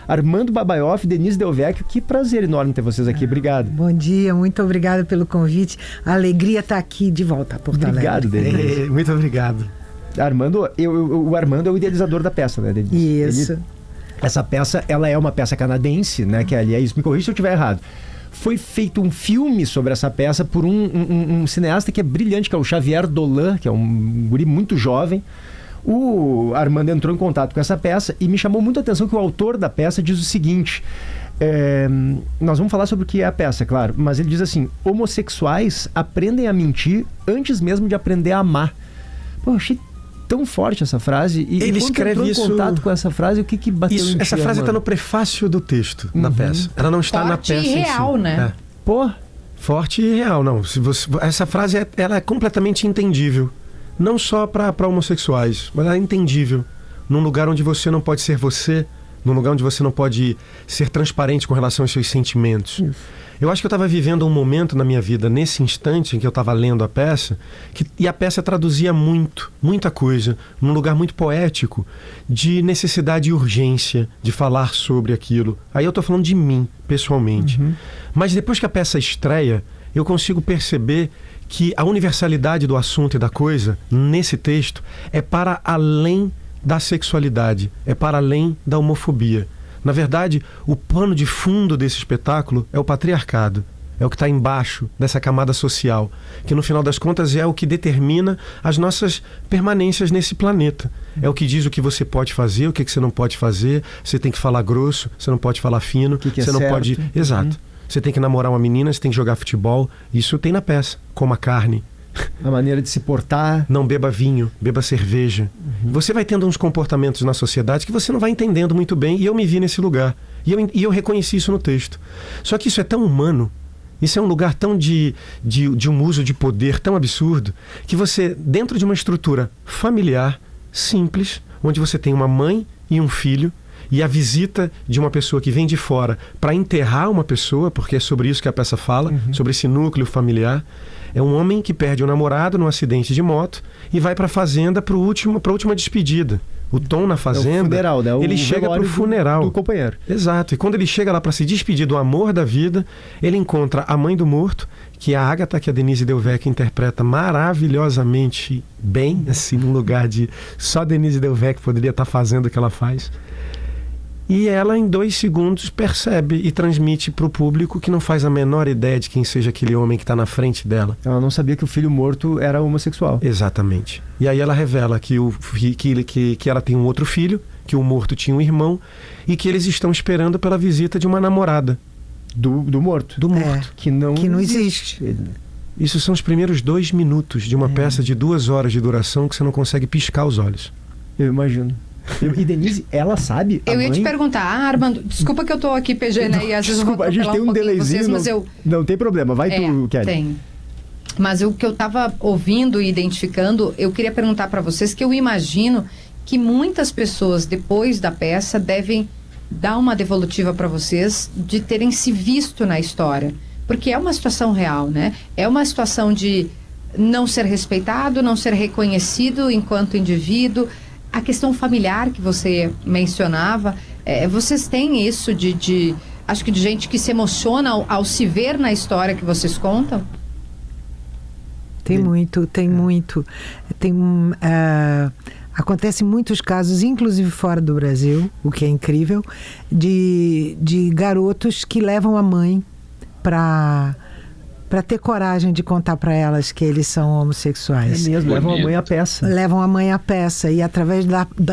Armando Babaioff, Denise Del Vecchio, que prazer enorme ter vocês aqui, obrigado. Bom dia, muito obrigada pelo convite. A alegria estar aqui de volta a Porto Alegre. Obrigado, Denise. Muito obrigado. Armando, o Armando é o idealizador da peça, né, Denise? Isso. Essa peça, ela é uma peça canadense, né, que aliás, me corrija se eu estiver errado. Foi feito um filme sobre essa peça por um cineasta que é brilhante, que é o Xavier Dolan, que é um guri muito jovem. O Armando entrou em contato com essa peça e me chamou muito a atenção que o autor da peça diz o seguinte, nós vamos falar sobre o que é a peça, claro, mas ele diz assim: homossexuais aprendem a mentir antes mesmo de aprender a amar. Pô, eu achei tão forte essa frase. E ele quando escreve entrou isso... em contato com essa frase, o que bateu em ti, Essa frase está Armando? no prefácio do texto da peça. Ela não está na Forte peça e em real, si. né? Pô, Forte e real, não. Essa frase ela é completamente entendível. Não só para homossexuais, mas ela é entendível. Num lugar onde você não pode ser você, num lugar onde você não pode ser transparente com relação aos seus sentimentos. Isso. Eu acho que eu estava vivendo um momento na minha vida, nesse instante em que eu estava lendo a peça, e a peça traduzia muita coisa, num lugar muito poético, de necessidade e urgência de falar sobre aquilo. Aí eu estou falando de mim, pessoalmente. Mas depois que a peça estreia, eu consigo perceber que a universalidade do assunto e da coisa, nesse texto, é para além da sexualidade, é para além da homofobia. Na verdade, o pano de fundo desse espetáculo é o patriarcado. É o que está embaixo dessa camada social, que no final das contas é o que determina as nossas permanências nesse planeta. É o que diz o que você pode fazer, o que você não pode fazer. Você tem que falar grosso, você não pode falar fino, que é você não certo. pode... Exato. Você tem que namorar uma menina, você tem que jogar futebol. Isso tem na peça. Coma carne. a maneira de se portar. Não beba vinho, beba cerveja. Você vai tendo uns comportamentos na sociedade que você não vai entendendo muito bem, e eu me vi nesse lugar. E eu reconheci isso no texto. Só que isso é tão humano, isso é um lugar tão de um uso de poder tão absurdo, que você, dentro de uma estrutura familiar, simples, onde você tem uma mãe e um filho, e a visita de uma pessoa que vem de fora para enterrar uma pessoa, porque é sobre isso que a peça fala, sobre esse núcleo familiar. É um homem que perde o namorado num acidente de moto e vai para a fazenda para a última despedida. O Tom na fazenda, o funeral, né? ele chega para o funeral. Do companheiro. Exato. E quando ele chega lá para se despedir do amor da vida, ele encontra a mãe do morto, que é a Agatha, que a Denise Del Vecchio interpreta maravilhosamente bem, assim, num lugar de... Só a Denise Del Vecchio poderia estar fazendo o que ela faz. E ela, em 2 segundos, percebe e transmite para o público, que não faz a menor ideia de quem seja aquele homem que está na frente dela. Ela não sabia que o filho morto era homossexual. Exatamente. E aí ela revela que ela tem um outro filho, que o morto tinha um irmão, e que eles estão esperando pela visita de uma namorada. Do morto. Do morto. Que não existe. Isso são os primeiros 2 minutos de uma peça de 2 horas de duração que você não consegue piscar os olhos. Eu imagino. E Denise, ela sabe? Eu ia te perguntar, Armando, desculpa que eu tô aqui PG, né? E às vezes Desculpa, eu a gente tem um delayzinho. mas Não tem problema, vai tu, Kelly. Tem. Mas o que eu tava ouvindo e identificando, eu queria perguntar para vocês, que eu imagino que muitas pessoas, depois da peça, devem dar uma devolutiva para vocês de terem se visto na história. Porque é uma situação real, né? É uma situação de não ser respeitado, não ser reconhecido enquanto indivíduo. A questão familiar que você mencionava, vocês têm isso acho que de gente que se emociona ao se ver na história que vocês contam? Tem muito. Acontece muitos casos, inclusive fora do Brasil, o que é incrível, de garotos que levam a mãe para ter coragem de contar para elas que eles são homossexuais. É mesmo, levam a mãe à peça. Levam a mãe à peça, e através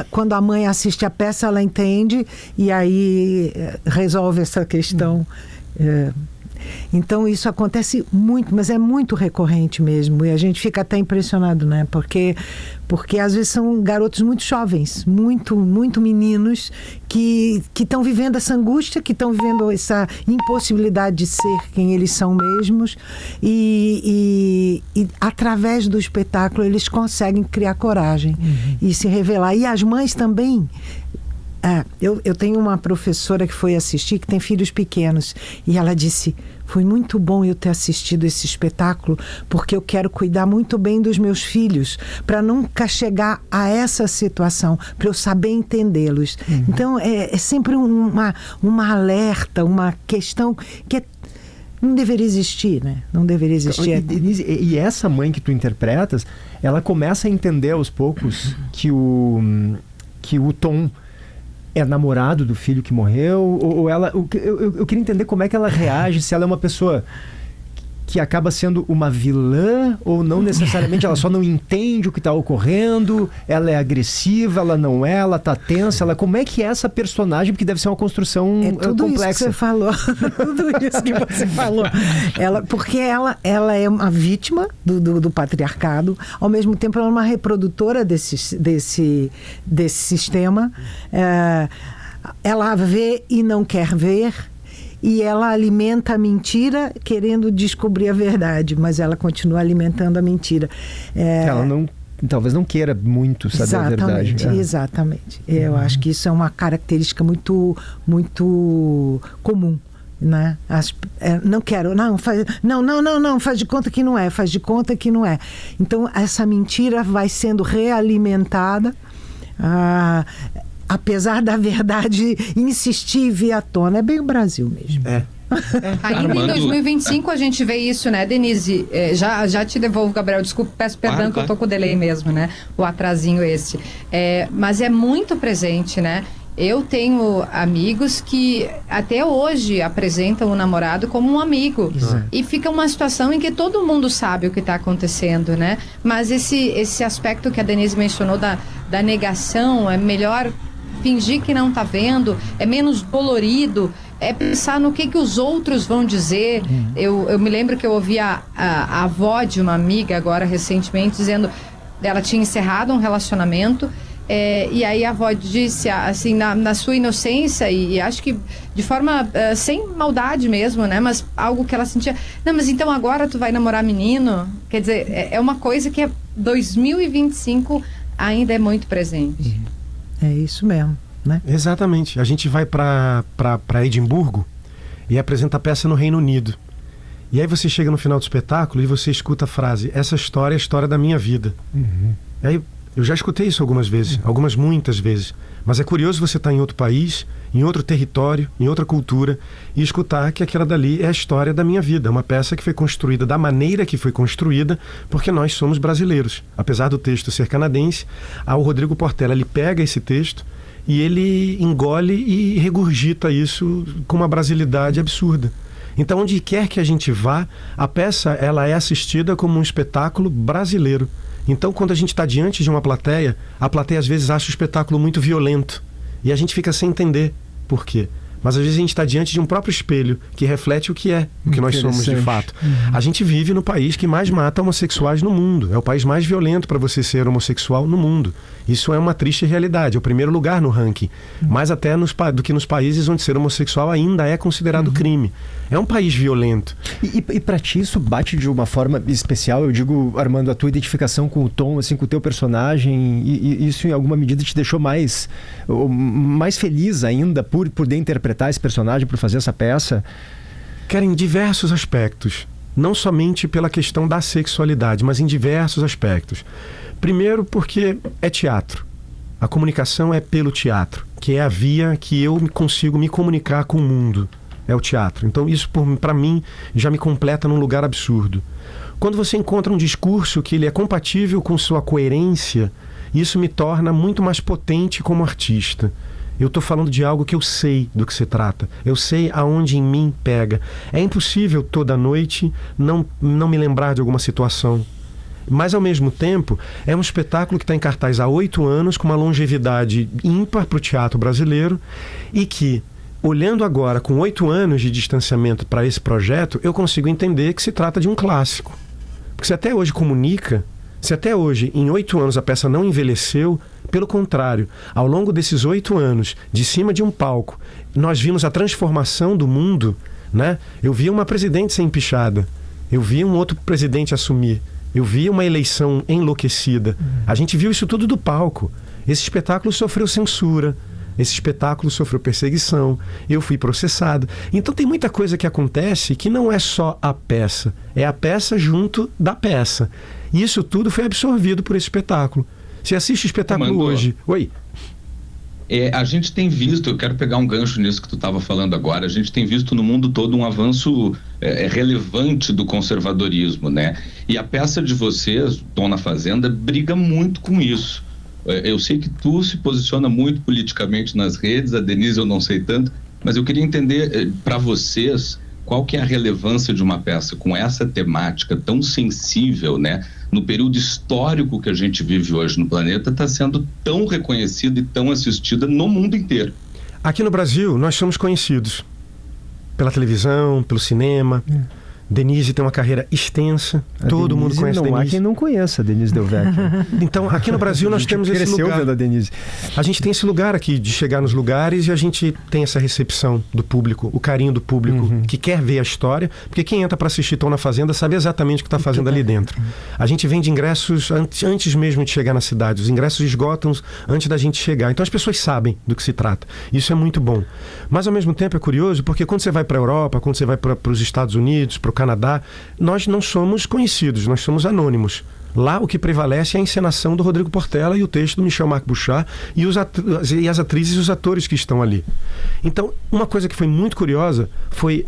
quando a mãe assiste a peça, ela entende, e aí resolve essa questão. Então isso acontece muito, mas é muito recorrente mesmo, e a gente fica até impressionado, né? Porque às vezes são garotos muito jovens, muito meninos, que estão vivendo essa angústia, que estão vivendo essa impossibilidade de ser quem eles são mesmos, e através do espetáculo eles conseguem criar coragem e se revelar. E as mães também Eu tenho uma professora que foi assistir, que tem filhos pequenos, e ela disse: foi muito bom eu ter assistido esse espetáculo, porque eu quero cuidar muito bem dos meus filhos, para nunca chegar a essa situação, para eu saber entendê-los. Então, é sempre uma alerta, uma questão que não deveria existir, né? Não deveria existir. E essa mãe que tu interpretas, ela começa a entender aos poucos que o Tom é namorado do filho que morreu, ou ela... Eu queria entender como é que ela reage, se ela é uma pessoa que acaba sendo uma vilã, ou não necessariamente, ela só não entende o que está ocorrendo, ela é agressiva, ela não é, ela está tensa, como é que é essa personagem, porque deve ser uma construção tudo complexa. Isso que você falou, tudo isso que você falou. Porque ela é uma vítima do patriarcado, ao mesmo tempo ela é uma reprodutora desse sistema. Ela vê e não quer ver, e ela alimenta a mentira querendo descobrir a verdade, mas ela continua alimentando a mentira. Ela talvez não queira muito saber a verdade. Exatamente. Eu acho que isso é uma característica muito, muito comum. Né? Não quero, não, faz de conta que não é, faz de conta que não é. Então essa mentira vai sendo realimentada, apesar da verdade insistir e vir à tona. É bem o Brasil mesmo. Ainda em 2025 a gente vê isso, né, Denise? Já te devolvo, Gabriel, desculpa, peço perdão, que eu tô com o delay mesmo, né? O atrasinho esse. Mas é muito presente, né? Eu tenho amigos que até hoje apresentam o namorado como um amigo. E fica uma situação em que todo mundo sabe o que está acontecendo, né? Mas esse aspecto que a Denise mencionou da negação, é melhor fingir que não está vendo, é menos dolorido, é pensar no que os outros vão dizer. Eu me lembro que eu ouvi a avó de uma amiga agora recentemente dizendo, ela tinha encerrado um relacionamento, e aí a avó disse assim, na sua inocência, e acho que de forma sem maldade mesmo, né, mas algo que ela sentia, não, mas então agora tu vai namorar menino? Quer dizer, é uma coisa que 2025 ainda é muito presente. É isso mesmo, né? Exatamente. A gente vai para Edimburgo e apresenta a peça no Reino Unido. E aí você chega no final do espetáculo e você escuta a frase: essa história é a história da minha vida. E aí eu já escutei isso algumas vezes, muitas vezes. Mas é curioso você estar em outro país, em outro território, em outra cultura, e escutar que aquela dali é a história da minha vida. Uma peça que foi construída da maneira que foi construída, porque nós somos brasileiros. Apesar do texto ser canadense, o Rodrigo Portela, ele pega esse texto e ele engole e regurgita isso com uma brasilidade absurda. Então, onde quer que a gente vá, a peça ela é assistida como um espetáculo brasileiro. Então, quando a gente está diante de uma plateia, a plateia às vezes acha o espetáculo muito violento. E a gente fica sem entender por quê. Mas às vezes a gente está diante de um próprio espelho que reflete o que nós somos de fato. A gente vive no país que mais mata homossexuais no mundo. É o país mais violento para você ser homossexual no mundo. Isso é uma triste realidade. É o primeiro lugar no ranking. Mais até do que nos países onde ser homossexual ainda é considerado crime. É um país violento. E para ti isso bate de uma forma especial? Eu digo, Armando, a tua identificação com o Tom, assim, com o teu personagem, e isso em alguma medida te deixou mais feliz ainda por poder interpretar esse personagem, por fazer essa peça? Cara, em diversos aspectos. Não somente pela questão da sexualidade, mas em diversos aspectos. Primeiro porque é teatro. A comunicação é pelo teatro, que é a via que eu consigo me comunicar com o mundo. É o teatro. Então isso, para mim, já me completa num lugar absurdo. Quando você encontra um discurso que ele é compatível com sua coerência, isso me torna muito mais potente como artista. Eu estou falando de algo que eu sei do que se trata. Eu sei aonde em mim pega. É impossível toda noite não me lembrar de alguma situação. Mas, ao mesmo tempo, é um espetáculo que está em cartaz há 8 anos, com uma longevidade ímpar para o teatro brasileiro, e que, olhando agora com 8 anos de distanciamento para esse projeto, eu consigo entender que se trata de um clássico. Porque se até hoje comunica, se até hoje, em 8 anos, a peça não envelheceu, pelo contrário, ao longo desses 8 anos, de cima de um palco, nós vimos a transformação do mundo, né? Eu vi uma presidente ser empichada, eu vi um outro presidente assumir, eu vi uma eleição enlouquecida. A gente viu isso tudo do palco. Esse espetáculo sofreu censura, Esse espetáculo sofreu perseguição, eu fui processado. Então tem muita coisa que acontece que não é só a peça, é a peça junto da peça. E isso tudo foi absorvido por esse espetáculo. Você assiste o espetáculo hoje... Oi? A gente tem visto, eu quero pegar um gancho nisso que tu estava falando agora, a gente tem visto no mundo todo um avanço relevante do conservadorismo, né? E a peça de vocês, Tom na Fazenda, briga muito com isso. Eu sei que tu se posiciona muito politicamente nas redes, a Denise eu não sei tanto, mas eu queria entender para vocês qual que é a relevância de uma peça com essa temática tão sensível, né? No período histórico que a gente vive hoje no planeta, está sendo tão reconhecida e tão assistida no mundo inteiro. Aqui no Brasil, nós somos conhecidos pela televisão, pelo cinema. Denise tem uma carreira extensa, todo mundo conhece a Denise. Não há quem não conheça a Denise Del Vecchio. Então, aqui no Brasil nós temos esse lugar. Da Denise. A gente tem esse lugar aqui de chegar nos lugares e a gente tem essa recepção do público, o carinho do público que quer ver a história, porque quem entra para assistir Tom na Fazenda sabe exatamente o que está fazendo ali dentro. A gente vende ingressos antes mesmo de chegar na cidade, os ingressos esgotam antes da gente chegar. Então as pessoas sabem do que se trata. Isso é muito bom. Mas ao mesmo tempo é curioso, porque quando você vai para a Europa, quando você vai para os Estados Unidos, para o Canadá, nós não somos conhecidos, nós somos anônimos. Lá o que prevalece é a encenação do Rodrigo Portela e o texto do Michel-Marc Bouchard e as atrizes e os atores que estão ali. Então, uma coisa que foi muito curiosa foi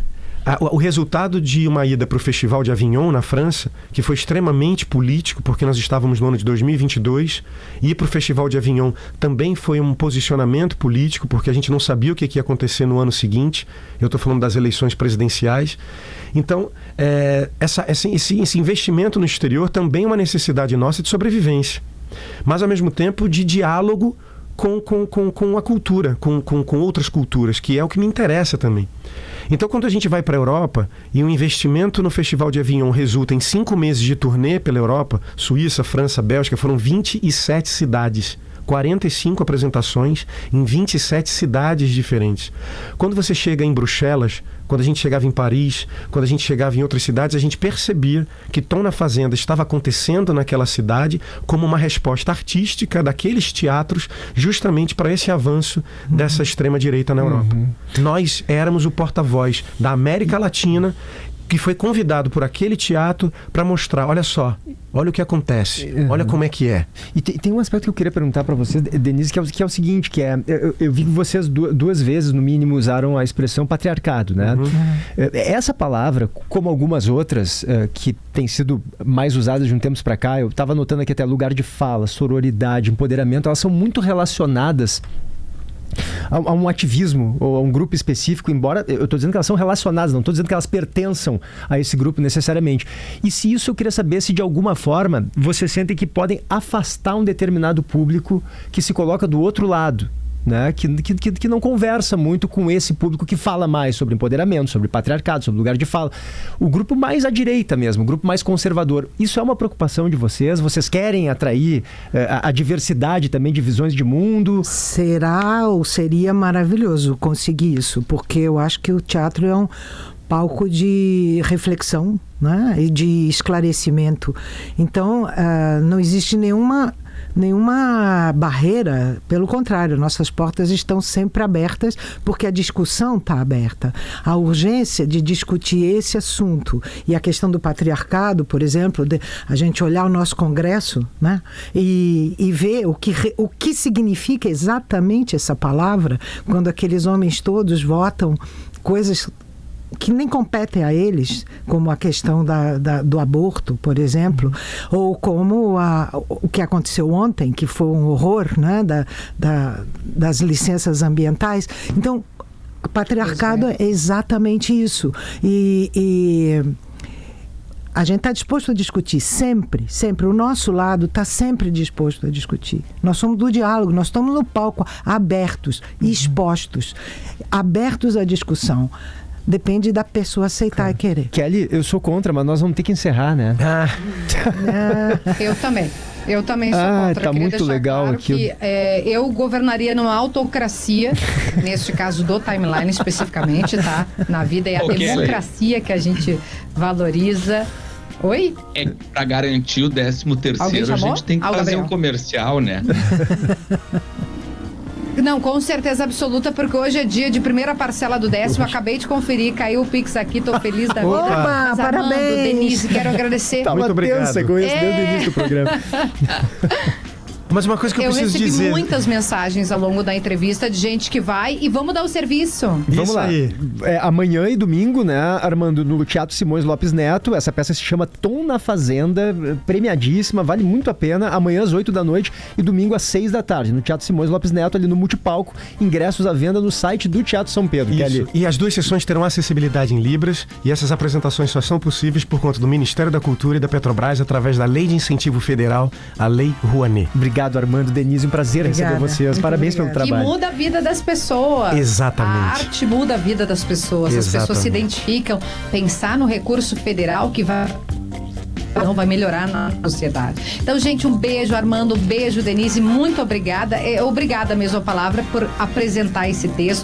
o resultado de uma ida para o Festival de Avignon, na França, que foi extremamente político, porque nós estávamos no ano de 2022. Ir para o Festival de Avignon também foi um posicionamento político, porque a gente não sabia o que ia acontecer no ano seguinte. Eu estou falando das eleições presidenciais. Então, esse investimento no exterior também é uma necessidade nossa de sobrevivência, mas, ao mesmo tempo, de diálogo com a cultura, com outras culturas, que é o que me interessa também. Então, quando a gente vai para a Europa e o investimento no Festival de Avignon resulta em 5 meses de turnê pela Europa, Suíça, França, Bélgica, foram 27 cidades, 45 apresentações em 27 cidades diferentes. Quando você chega em Bruxelas, quando a gente chegava em Paris, quando a gente chegava em outras cidades, a gente percebia que Tom na Fazenda estava acontecendo naquela cidade como uma resposta artística daqueles teatros justamente para esse avanço dessa extrema-direita na Europa. Nós éramos o porta-voz da América Latina que foi convidado por aquele teatro para mostrar, olha só, olha o que acontece, olha como é que é. E tem um aspecto que eu queria perguntar para vocês, Denise, que é o seguinte, que eu vi que vocês duas vezes, no mínimo, usaram a expressão patriarcado, né? Essa palavra, como algumas outras que têm sido mais usadas de um tempo para cá, eu estava notando aqui até lugar de fala, sororidade, empoderamento, elas são muito relacionadas a um ativismo ou a um grupo específico, embora eu estou dizendo que elas são relacionadas, não estou dizendo que elas pertençam a esse grupo necessariamente. E se isso eu queria saber se de alguma forma vocês sentem que podem afastar um determinado público que se coloca do outro lado, né? Que não conversa muito com esse público que fala mais sobre empoderamento, sobre patriarcado, sobre lugar de fala. O grupo mais à direita mesmo, o grupo mais conservador. Isso é uma preocupação de vocês? Vocês querem atrair a diversidade também de visões de mundo? Será ou seria maravilhoso conseguir isso, porque eu acho que o teatro é um palco de reflexão, né? E de esclarecimento. Então, não existe nenhuma barreira, pelo contrário, nossas portas estão sempre abertas porque a discussão está aberta. A urgência de discutir esse assunto e a questão do patriarcado, por exemplo, a gente olhar o nosso Congresso, né, e ver o que significa exatamente essa palavra quando aqueles homens todos votam coisas que nem competem a eles, como a questão do aborto, por exemplo, ou como o que aconteceu ontem, que foi um horror, né, das licenças ambientais. Então, o patriarcado é exatamente isso. E a gente está disposto a discutir sempre, sempre. O nosso lado está sempre disposto a discutir. Nós somos do diálogo, nós estamos no palco abertos, expostos, abertos à discussão. Depende da pessoa aceitar e querer. Kelly, eu sou contra, mas nós vamos ter que encerrar, né? Eu também sou contra. Tá muito legal claro aqui. Que, eu governaria numa autocracia, neste caso do Timeline especificamente, tá? Na vida é a democracia que a gente valoriza. Oi? Para garantir o 13º, a gente tem que fazer um comercial, né? Não, com certeza absoluta, porque hoje é dia de primeira parcela do 10º. Acabei de conferir, caiu o Pix aqui, tô feliz da vida. Opa, Mas, Armando, parabéns. Denise, quero agradecer. Tá Muito uma obrigado. tensa com isso desde o início do programa. Mas uma coisa que eu preciso recebi dizer... muitas mensagens ao longo da entrevista de gente que vai e vamos dar o serviço. Vamos Isso lá. aí. Amanhã e domingo, né, Armando, no Teatro Simões Lopes Neto. Essa peça se chama Tom na Fazenda, premiadíssima, vale muito a pena. Amanhã às 8 da noite e domingo às 6 da tarde, no Teatro Simões Lopes Neto, ali no Multipalco. Ingressos à venda no site do Teatro São Pedro. Que é Isso. ali. E as 2 sessões terão acessibilidade em Libras, e essas apresentações só são possíveis por conta do Ministério da Cultura e da Petrobras através da Lei de Incentivo Federal, a Lei Rouanet. Obrigado, Armando, Denise, um prazer Obrigada. receber vocês. Muito Parabéns pelo obrigada. Que trabalho. muda a vida das pessoas. Exatamente. A arte muda a vida das pessoas. As pessoas se Exatamente. identificam. Pensar no recurso federal que não vai melhorar na sociedade. Então, gente, um beijo, Armando, um beijo, Denise, muito obrigada. Obrigada mesmo a palavra por apresentar esse texto.